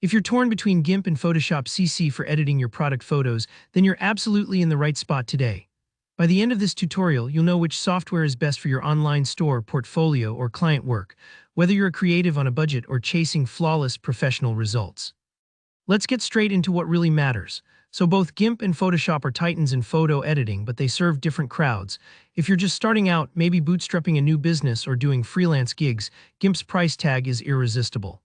If you're torn between GIMP and Photoshop CC for editing your product photos, then you're absolutely in the right spot today. By the end of this tutorial, you'll know which software is best for your online store, portfolio, or client work, whether you're a creative on a budget or chasing flawless professional results. Let's get straight into what really matters. So both GIMP and Photoshop are titans in photo editing, but they serve different crowds. If you're just starting out, maybe bootstrapping a new business or doing freelance gigs, GIMP's price tag is irresistible.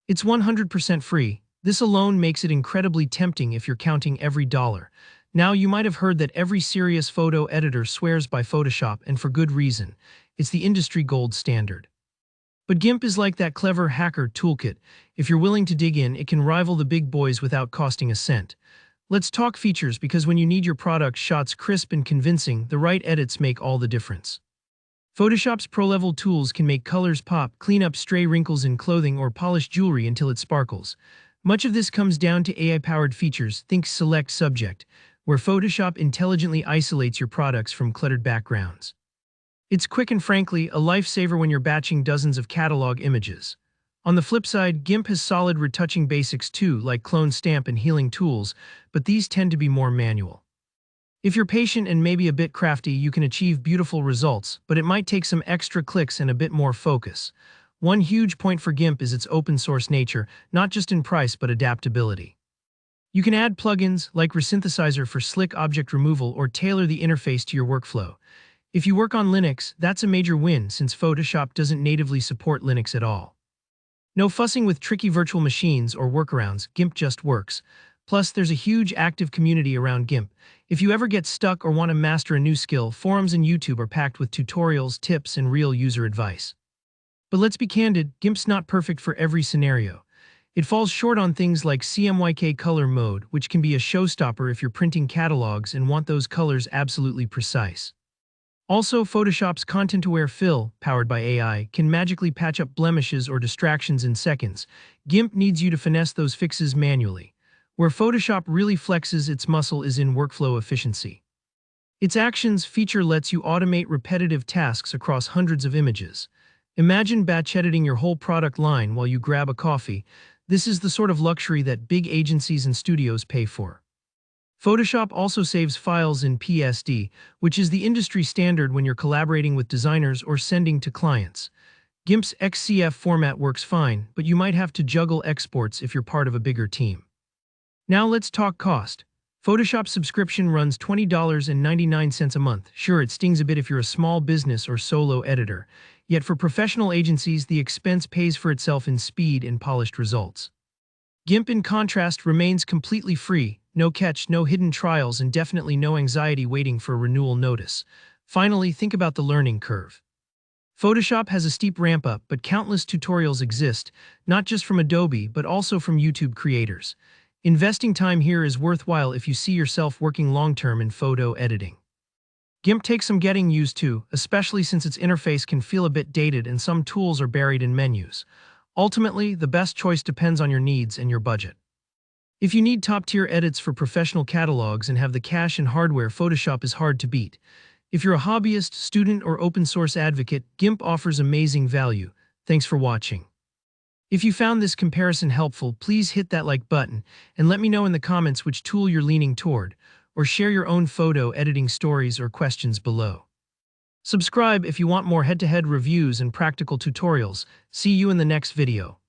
It's 100% free. This alone makes it incredibly tempting if you're counting every dollar. Now, you might have heard that every serious photo editor swears by Photoshop, and for good reason. It's the industry gold standard. But GIMP is like that clever hacker toolkit. If you're willing to dig in, it can rival the big boys without costing a cent. Let's talk features, because when you need your product shots crisp and convincing, the right edits make all the difference. Photoshop's pro-level tools can make colors pop, clean up stray wrinkles in clothing, or polish jewelry until it sparkles. Much of this comes down to AI-powered features, think Select Subject, where Photoshop intelligently isolates your products from cluttered backgrounds. It's quick and frankly a lifesaver when you're batching dozens of catalog images. On the flip side, GIMP has solid retouching basics too, like clone stamp and healing tools, but these tend to be more manual. If you're patient and maybe a bit crafty, you can achieve beautiful results, but it might take some extra clicks and a bit more focus. One huge point for GIMP is its open-source nature, not just in price but adaptability. You can add plugins like Resynthesizer for slick object removal or tailor the interface to your workflow. If you work on Linux, that's a major win since Photoshop doesn't natively support Linux at all. No fussing with tricky virtual machines or workarounds, GIMP just works. Plus, there's a huge active community around GIMP. If you ever get stuck or want to master a new skill, forums and YouTube are packed with tutorials, tips, and real user advice. But let's be candid, GIMP's not perfect for every scenario. It falls short on things like CMYK color mode, which can be a showstopper if you're printing catalogs and want those colors absolutely precise. Also, Photoshop's content-aware fill, powered by AI, can magically patch up blemishes or distractions in seconds. GIMP needs you to finesse those fixes manually. Where Photoshop really flexes its muscle is in workflow efficiency. Its Actions feature lets you automate repetitive tasks across hundreds of images. Imagine batch editing your whole product line while you grab a coffee. This is the sort of luxury that big agencies and studios pay for. Photoshop also saves files in PSD, which is the industry standard when you're collaborating with designers or sending to clients. GIMP's XCF format works fine, but you might have to juggle exports if you're part of a bigger team. Now let's talk cost. Photoshop subscription runs $20.99 a month. Sure, it stings a bit if you're a small business or solo editor, yet for professional agencies, the expense pays for itself in speed and polished results. GIMP, in contrast, remains completely free. No catch, no hidden trials, and definitely no anxiety waiting for a renewal notice. Finally, think about the learning curve. Photoshop has a steep ramp-up, but countless tutorials exist, not just from Adobe, but also from YouTube creators. Investing time here is worthwhile if you see yourself working long-term in photo editing. GIMP takes some getting used to, especially since its interface can feel a bit dated and some tools are buried in menus. Ultimately, the best choice depends on your needs and your budget. If you need top-tier edits for professional catalogs and have the cash and hardware, Photoshop is hard to beat. If you're a hobbyist, student, or open-source advocate, GIMP offers amazing value. Thanks for watching. If you found this comparison helpful, please hit that like button and let me know in the comments which tool you're leaning toward, or share your own photo editing stories or questions below. Subscribe if you want more head-to-head reviews and practical tutorials. See you in the next video.